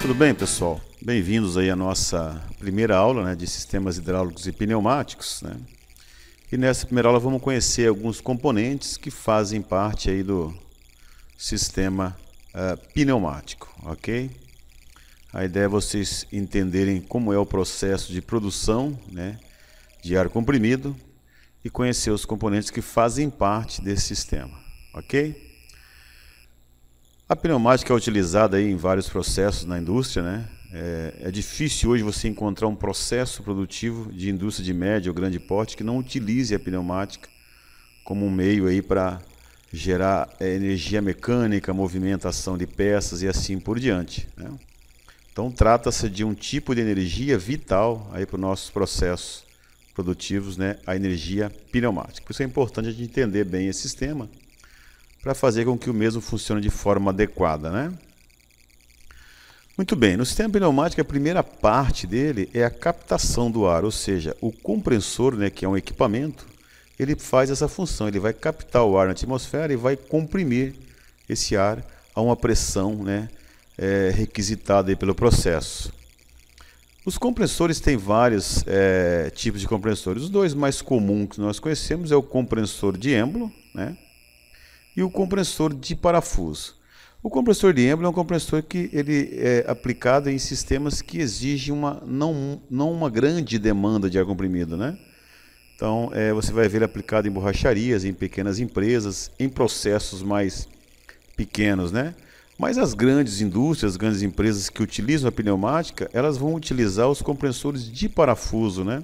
Tudo bem, pessoal? Bem-vindos aí à nossa primeira aula, né, de sistemas hidráulicos e pneumáticos, né? E nessa primeira aula vamos conhecer alguns componentes que fazem parte aí do sistema pneumático, ok? A ideia é vocês entenderem como é o processo de produção, né, de ar comprimido e conhecer os componentes que fazem parte desse sistema, ok? A pneumática é utilizada aí em vários processos na indústria, né? É difícil hoje você encontrar um processo produtivo de indústria de médio ou grande porte que não utilize a pneumática como um meio aí para gerar energia mecânica, movimentação de peças e assim por diante, né? Então trata-se de um tipo de energia vital aí para os nossos processos produtivos, né? A energia pneumática. Por isso é importante a gente entender bem esse sistema para fazer com que o mesmo funcione de forma adequada, né? Muito bem, no sistema pneumático a primeira parte dele é a captação do ar, ou seja, o compressor, né, que é um equipamento, ele faz essa função, ele vai captar o ar na atmosfera e vai comprimir esse ar a uma pressão, né, requisitada aí pelo processo. Os compressores têm vários tipos de compressores. Os dois mais comuns que nós conhecemos é o compressor de Emblo, né, e o compressor de parafuso. O compressor de Emblo é um compressor que ele é aplicado em sistemas que exigem não uma grande demanda de ar comprimido, né? Então, você vai ver ele aplicado em borracharias, em pequenas empresas, em processos mais pequenos, né? Mas as grandes indústrias, as grandes empresas que utilizam a pneumática, elas vão utilizar os compressores de parafuso, né?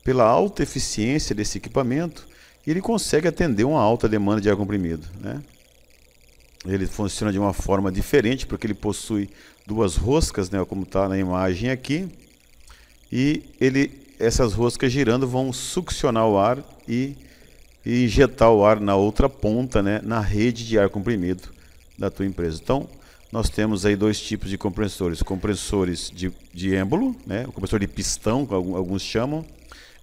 Pela alta eficiência desse equipamento, ele consegue atender uma alta demanda de ar comprimido, né? Ele funciona de uma forma diferente, porque ele possui duas roscas, né, como está na imagem aqui, e essas roscas girando vão succionar o ar e injetar o ar na outra ponta, né, na rede de ar comprimido da tua empresa. Então, nós temos aí dois tipos de compressores: compressores de êmbolo, né, o compressor de pistão, que alguns chamam,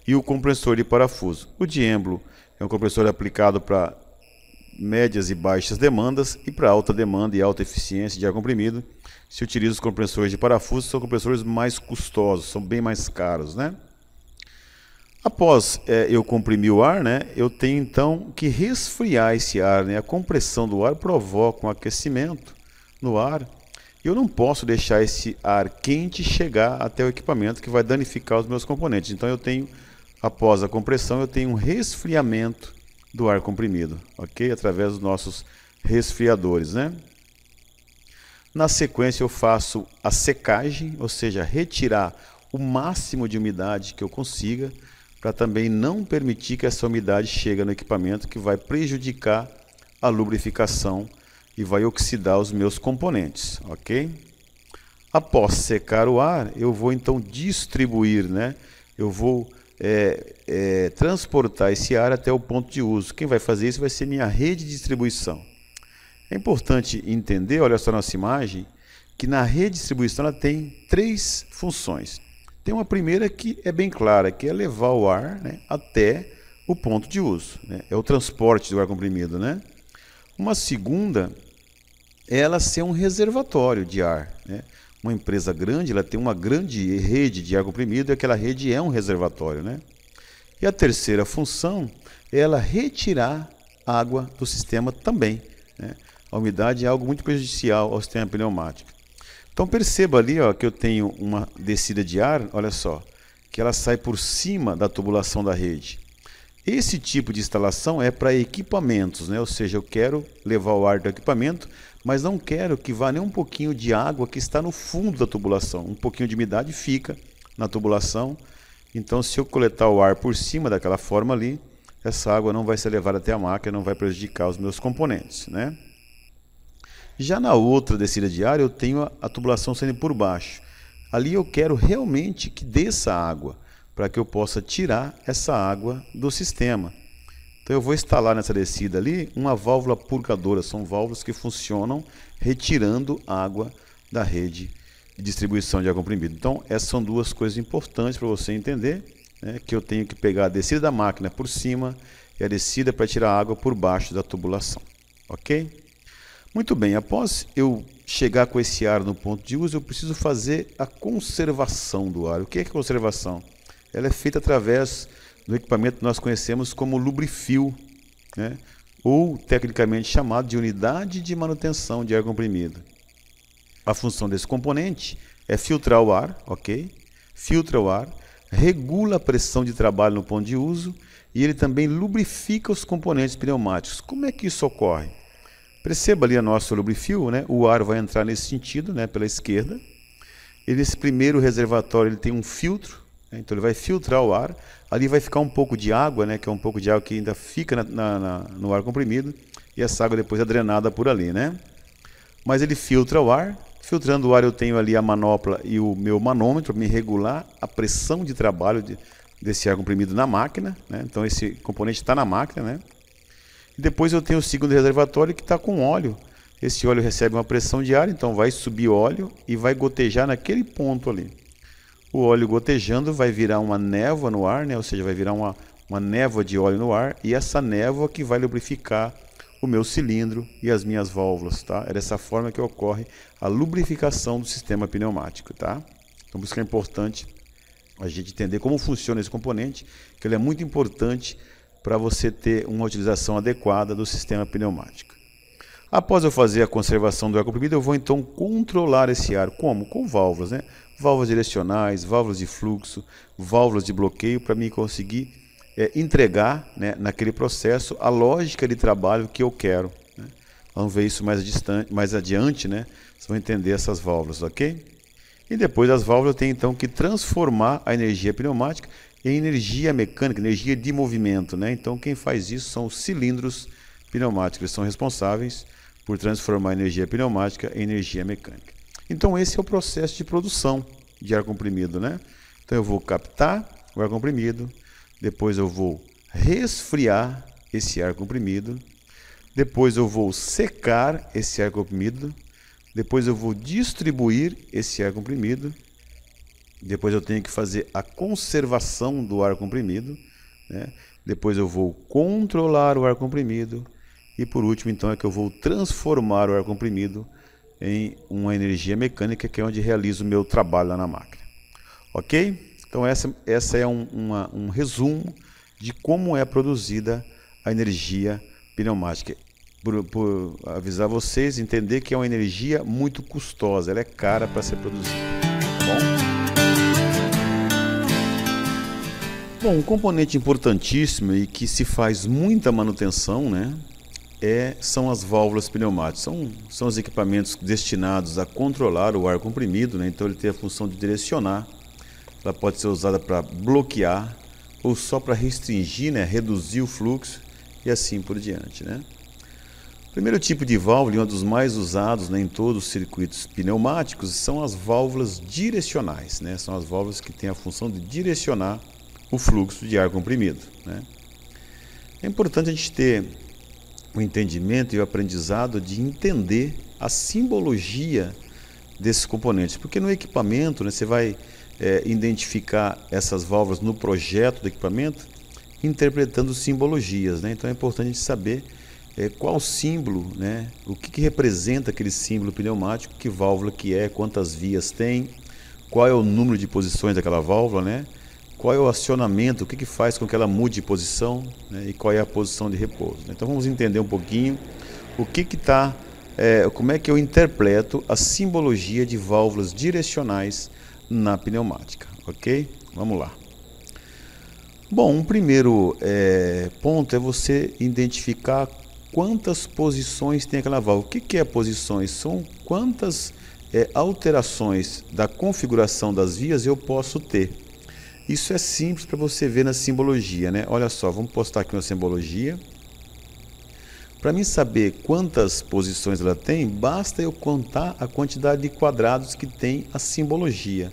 e o compressor de parafuso. O de êmbolo é um compressor aplicado para médias e baixas demandas, e para alta demanda e alta eficiência de ar comprimido se utiliza os compressores de parafuso. São compressores mais custosos, são bem mais caros, né? Após eu comprimir o ar, né, eu tenho então que resfriar esse ar, né? A compressão do ar provoca um aquecimento no ar e eu não posso deixar esse ar quente chegar até o equipamento, que vai danificar os meus componentes. Então após a compressão, eu tenho um resfriamento do ar comprimido, ok? Através dos nossos resfriadores, né? Na sequência eu faço a secagem, ou seja, retirar o máximo de umidade que eu consiga, para também não permitir que essa umidade chegue no equipamento, que vai prejudicar a lubrificação e vai oxidar os meus componentes, ok? Após secar o ar, eu vou então distribuir, né? Eu vou transportar esse ar até o ponto de uso. Quem vai fazer isso vai ser minha rede de distribuição. É importante entender, olha só nossa imagem, que na rede de distribuição ela tem três funções. Tem uma primeira que é bem clara, que é levar o ar, né, até o ponto de uso, né? É o transporte do ar comprimido, né? Uma segunda é ela ser um reservatório de ar, né? Uma empresa grande, ela tem uma grande rede de ar comprimido e aquela rede é um reservatório, né? E a terceira função é ela retirar água do sistema também, né? A umidade é algo muito prejudicial ao sistema pneumático. Então perceba ali, ó, que eu tenho uma descida de ar, olha só, que ela sai por cima da tubulação da rede. Esse tipo de instalação é para equipamentos, né? Ou seja, eu quero levar o ar do equipamento, mas não quero que vá nem um pouquinho de água que está no fundo da tubulação. Um pouquinho de umidade fica na tubulação. Então, se eu coletar o ar por cima daquela forma ali, essa água não vai ser levada até a máquina, não vai prejudicar os meus componentes, né? Já na outra descida de ar, eu tenho a tubulação saindo por baixo. Ali eu quero realmente que desça água, para que eu possa tirar essa água do sistema. Então eu vou instalar nessa descida ali uma válvula purgadora. São válvulas que funcionam retirando água da rede de distribuição de ar comprimido. Então essas são duas coisas importantes para você entender, né, que eu tenho que pegar a descida da máquina por cima e a descida para tirar água por baixo da tubulação, ok? Muito bem, após eu chegar com esse ar no ponto de uso, eu preciso fazer a conservação do ar. O que é conservação? Ela é feita através do equipamento que nós conhecemos como lubrifio, né? Ou tecnicamente chamado de unidade de manutenção de ar comprimido. A função desse componente é filtrar o ar, ok? Filtra o ar, regula a pressão de trabalho no ponto de uso e ele também lubrifica os componentes pneumáticos. Como é que isso ocorre? Perceba ali a nossa lubrifio, né? O ar vai entrar nesse sentido, né? Pela esquerda. Esse primeiro reservatório ele tem um filtro, né? Então ele vai filtrar o ar. Ali vai ficar um pouco de água, né? Que é um pouco de água que ainda fica no ar comprimido. E essa água depois é drenada por ali, né? Mas ele filtra o ar. Filtrando o ar eu tenho ali a manopla e o meu manômetro para me regular a pressão de trabalho desse ar comprimido na máquina, né? Então esse componente está na máquina, né? E depois eu tenho o segundo reservatório que está com óleo. Esse óleo recebe uma pressão de ar, então vai subir óleo e vai gotejar naquele ponto ali. O óleo gotejando vai virar uma névoa no ar, né? Ou seja, vai virar uma névoa de óleo no ar, e essa névoa que vai lubrificar o meu cilindro e as minhas válvulas, tá? É dessa forma que ocorre a lubrificação do sistema pneumático, tá? Então por isso que é importante a gente entender como funciona esse componente, que ele é muito importante para você ter uma utilização adequada do sistema pneumático. Após eu fazer a conservação do ar comprimido, eu vou então controlar esse ar. Como? Com válvulas, né? Válvulas direcionais, válvulas de fluxo, válvulas de bloqueio, para mim conseguir entregar, né, naquele processo a lógica de trabalho que eu quero, né? Vamos ver isso mais adiante, né? Vocês vão entender essas válvulas, ok? E depois das válvulas eu tenho então que transformar a energia pneumática em energia mecânica, energia de movimento, né? Então quem faz isso são os cilindros pneumáticos, eles são responsáveis por transformar a energia pneumática em energia mecânica. Então esse é o processo de produção de ar comprimido, né? Então eu vou captar o ar comprimido, depois eu vou resfriar esse ar comprimido, depois eu vou secar esse ar comprimido, depois eu vou distribuir esse ar comprimido, depois eu tenho que fazer a conservação do ar comprimido, né? Depois eu vou controlar o ar comprimido e por último então é que eu vou transformar o ar comprimido em uma energia mecânica, que é onde realizo o meu trabalho lá na máquina. Ok? Então essa é um resumo de como é produzida a energia pneumática. Por avisar vocês, entender que é uma energia muito custosa, ela é cara para ser produzida. Bom, um componente importantíssimo e que se faz muita manutenção, né, são as válvulas pneumáticas. São os equipamentos destinados a controlar o ar comprimido, né, então ele tem a função de direcionar. Ela pode ser usada para bloquear ou só para restringir, né, reduzir o fluxo e assim por diante, né? O primeiro tipo de válvula, e um dos mais usados, né, em todos os circuitos pneumáticos, são as válvulas direcionais, né? São as válvulas que têm a função de direcionar o fluxo de ar comprimido, né? É importante a gente ter o entendimento e o aprendizado de entender a simbologia desses componentes, porque no equipamento, né, você vai identificar essas válvulas no projeto do equipamento, interpretando simbologias, né? Então é importante a gente saber qual símbolo, né? O que representa aquele símbolo pneumático, que válvula que é, quantas vias tem, qual é o número de posições daquela válvula, né? Qual é o acionamento, o que faz com que ela mude de posição, né? E qual é a posição de repouso, né? Então vamos entender um pouquinho como é que eu interpreto a simbologia de válvulas direcionais na pneumática, ok? Vamos lá. Bom, um primeiro ponto é você identificar quantas posições tem aquela válvula. O que é posições? São quantas alterações da configuração das vias eu posso ter. Isso é simples para você ver na simbologia, né? Olha só, vamos postar aqui uma simbologia. Para mim saber quantas posições ela tem, basta eu contar a quantidade de quadrados que tem a simbologia,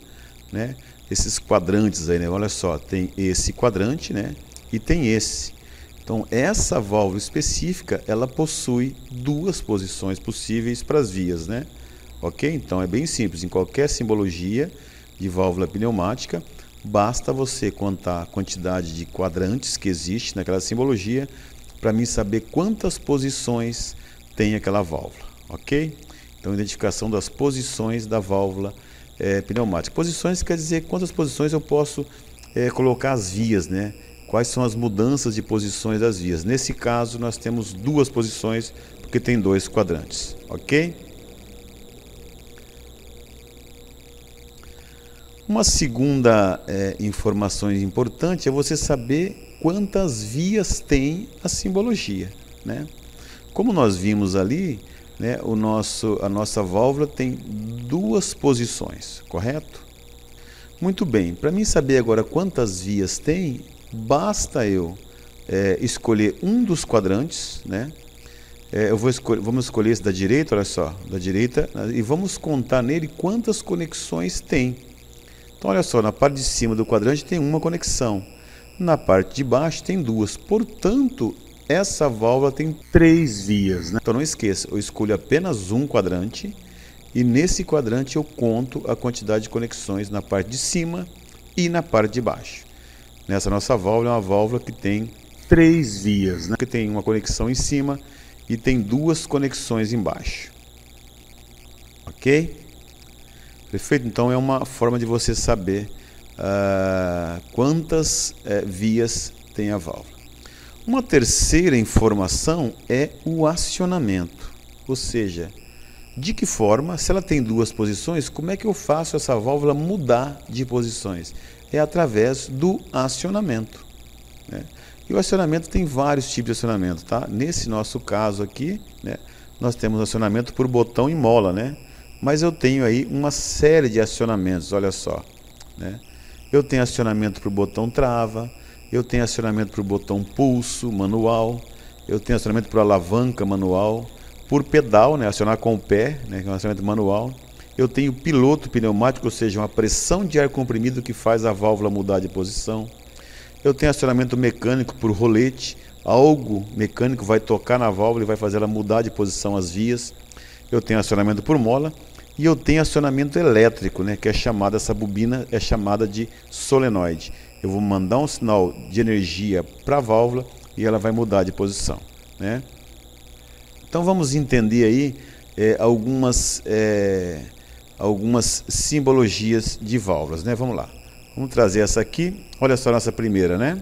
né? Esses quadrantes aí, né? Olha só, tem esse quadrante, né? E tem esse. Então, essa válvula específica, ela possui duas posições possíveis para as vias, né? Ok? Então, é bem simples. Em qualquer simbologia de válvula pneumática, basta você contar a quantidade de quadrantes que existe naquela simbologia para mim saber quantas posições tem aquela válvula. ok? Então, identificação das posições da válvula pneumática. Posições quer dizer quantas posições eu posso colocar as vias, né? Quais são as mudanças de posições das vias. Nesse caso, nós temos duas posições, porque tem dois quadrantes, ok? Uma segunda informação importante é você saber quantas vias tem a simbologia, né? Como nós vimos ali, né, a nossa válvula tem duas posições, correto? Muito bem, para mim saber agora quantas vias tem, basta eu escolher um dos quadrantes, né? Vamos escolher esse da direita, olha só, da direita, e vamos contar nele quantas conexões tem. Então, olha só, na parte de cima do quadrante tem uma conexão, na parte de baixo tem duas, portanto, essa válvula tem 3 vias, né? Então, não esqueça, eu escolho apenas um quadrante e nesse quadrante eu conto a quantidade de conexões na parte de cima e na parte de baixo. Nessa nossa válvula é uma válvula que tem 3 vias, né? Que tem uma conexão em cima e tem duas conexões embaixo. Ok? Perfeito? Então é uma forma de você saber quantas vias tem a válvula. Uma terceira informação é o acionamento, ou seja, de que forma, se ela tem duas posições, como é que eu faço essa válvula mudar de posições? É através do acionamento, né? E o acionamento tem vários tipos de acionamento, tá? Nesse nosso caso aqui, né, nós temos acionamento por botão e mola, né? Mas eu tenho aí uma série de acionamentos, olha só, né? Eu tenho acionamento por botão trava, eu tenho acionamento por botão pulso manual, eu tenho acionamento por alavanca manual, por pedal, né, acionar com o pé, né, que é um acionamento manual. Eu tenho piloto pneumático, ou seja, uma pressão de ar comprimido que faz a válvula mudar de posição. Eu tenho acionamento mecânico por rolete, algo mecânico vai tocar na válvula e vai fazer ela mudar de posição as vias. Eu tenho acionamento por mola e eu tenho acionamento elétrico, né, que é chamada, essa bobina é chamada de solenoide. Eu vou mandar um sinal de energia para a válvula e ela vai mudar de posição, né? Então vamos entender aí algumas simbologias de válvulas, né? Vamos lá. Vamos trazer essa aqui. Olha só a nossa primeira, né?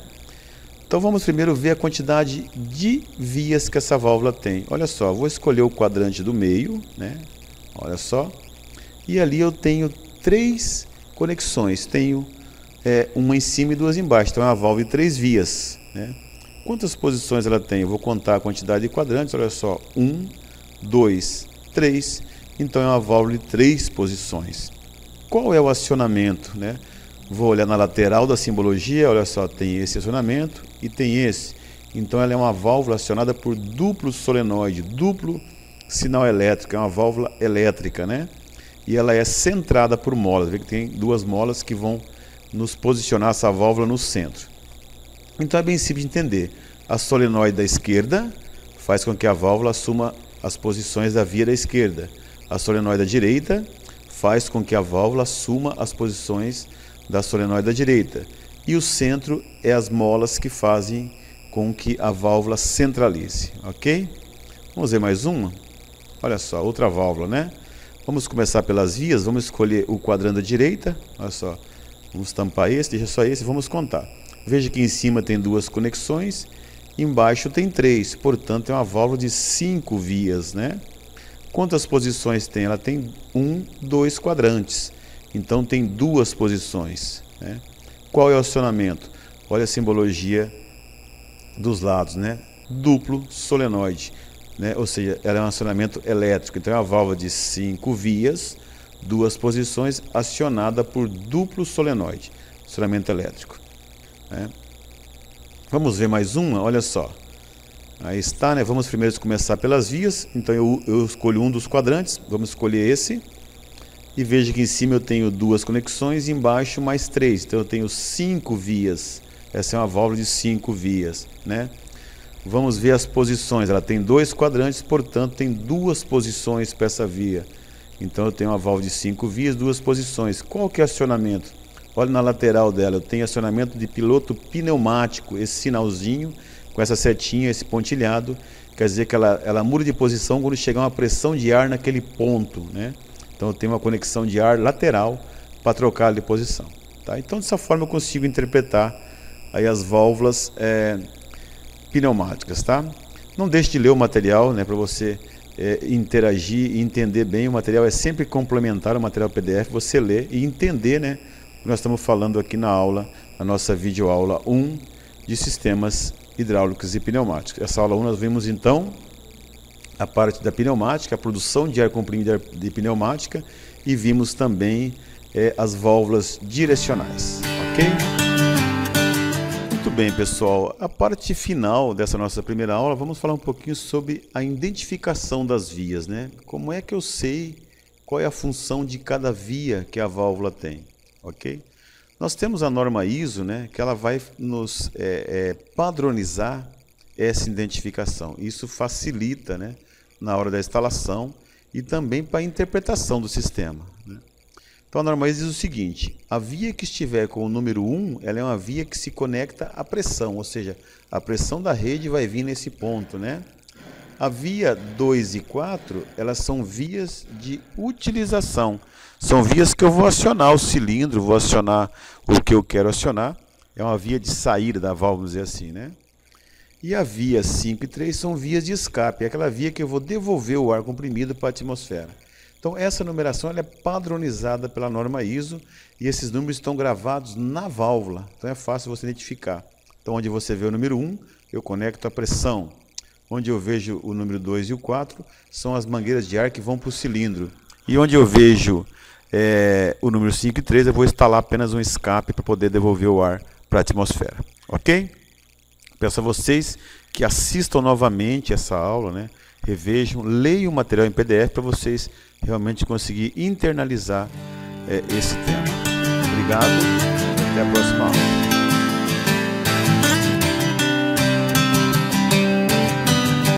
Então vamos primeiro ver a quantidade de vias que essa válvula tem. Olha só, vou escolher o quadrante do meio, né? Olha só. E ali eu tenho 3 conexões. Tenho uma em cima e 2 embaixo. Então é uma válvula de 3 vias, né? Quantas posições ela tem? Eu vou contar a quantidade de quadrantes. Olha só, 1, 2, 3. Então é uma válvula de 3 posições. Qual é o acionamento, né? Vou olhar na lateral da simbologia, olha só, tem esse acionamento e tem esse. Então ela é uma válvula acionada por duplo solenoide, duplo sinal elétrico, é uma válvula elétrica, né? E ela é centrada por molas, vê que tem 2 molas que vão nos posicionar essa válvula no centro. Então é bem simples de entender. A solenoide da esquerda faz com que a válvula assuma as posições da via da esquerda. A solenoide da direita faz com que a válvula assuma as posições da solenoide da direita. E o centro é as molas que fazem com que a válvula centralize, ok? Vamos ver mais uma? Olha só, outra válvula, né? Vamos começar pelas vias, vamos escolher o quadrante da direita, olha só, vamos tampar esse, deixa só esse, vamos contar. Veja que em cima tem 2 conexões, embaixo tem 3, portanto é uma válvula de 5 vias, né? Quantas posições tem? Ela tem 2 quadrantes. Então tem 2 posições, né? Qual é o acionamento? Olha a simbologia dos lados, né? Duplo solenoide, né? Ou seja, ela é um acionamento elétrico. Então é uma válvula de 5 vias, 2 posições, acionada por duplo solenoide, acionamento elétrico, né? Vamos ver mais uma, olha só. Aí está, né? Vamos primeiro começar pelas vias. Então eu escolho um dos quadrantes, vamos escolher esse. E veja que em cima eu tenho 2 conexões e embaixo mais 3. Então eu tenho 5 vias. Essa é uma válvula de 5 vias, né? Vamos ver as posições. Ela tem 2 quadrantes, portanto tem 2 posições para essa via. Então eu tenho uma válvula de 5 vias, 2 posições. Qual que é o acionamento? Olha na lateral dela, eu tenho acionamento de piloto pneumático. Esse sinalzinho com essa setinha, esse pontilhado, quer dizer que ela muda de posição quando chegar uma pressão de ar naquele ponto, né? Então eu tenho uma conexão de ar lateral para trocar de posição, tá? Então dessa forma eu consigo interpretar aí as válvulas pneumáticas, tá? Não deixe de ler o material, né, para você interagir e entender bem. O material é sempre complementar, o material PDF, você lê e entender, né, o que nós estamos falando aqui na aula, na nossa videoaula 1 de sistemas hidráulicos e pneumáticos. Essa aula 1 nós vimos então a parte da pneumática, a produção de ar comprimido de pneumática, e vimos também as válvulas direcionais, ok? Muito bem, pessoal, a parte final dessa nossa primeira aula, vamos falar um pouquinho sobre a identificação das vias, né? Como é que eu sei qual é a função de cada via que a válvula tem, ok? Nós temos a norma ISO, né, que ela vai nos padronizar essa identificação. Isso facilita, né, na hora da instalação e também para a interpretação do sistema, né? Então a norma ISO diz o seguinte: a via que estiver com o número 1, ela é uma via que se conecta à pressão, ou seja, a pressão da rede vai vir nesse ponto, né? A via 2 e 4, elas são vias de utilização. São vias que eu vou acionar o cilindro, vou acionar o que eu quero acionar. É uma via de saída da válvula, vamos dizer assim, né? E a via 5 e 3 são vias de escape, é aquela via que eu vou devolver o ar comprimido para a atmosfera. Então essa numeração ela é padronizada pela norma ISO e esses números estão gravados na válvula. Então é fácil você identificar. Então onde você vê o número 1, eu conecto a pressão. Onde eu vejo o número 2 e o 4 são as mangueiras de ar que vão para o cilindro. E onde eu vejo o número 5 e 3, eu vou instalar apenas um escape para poder devolver o ar para a atmosfera. Ok? Peço a vocês que assistam novamente essa aula, né? Revejam, leiam o material em PDF para vocês realmente conseguir internalizar esse tema. Obrigado, até a próxima aula.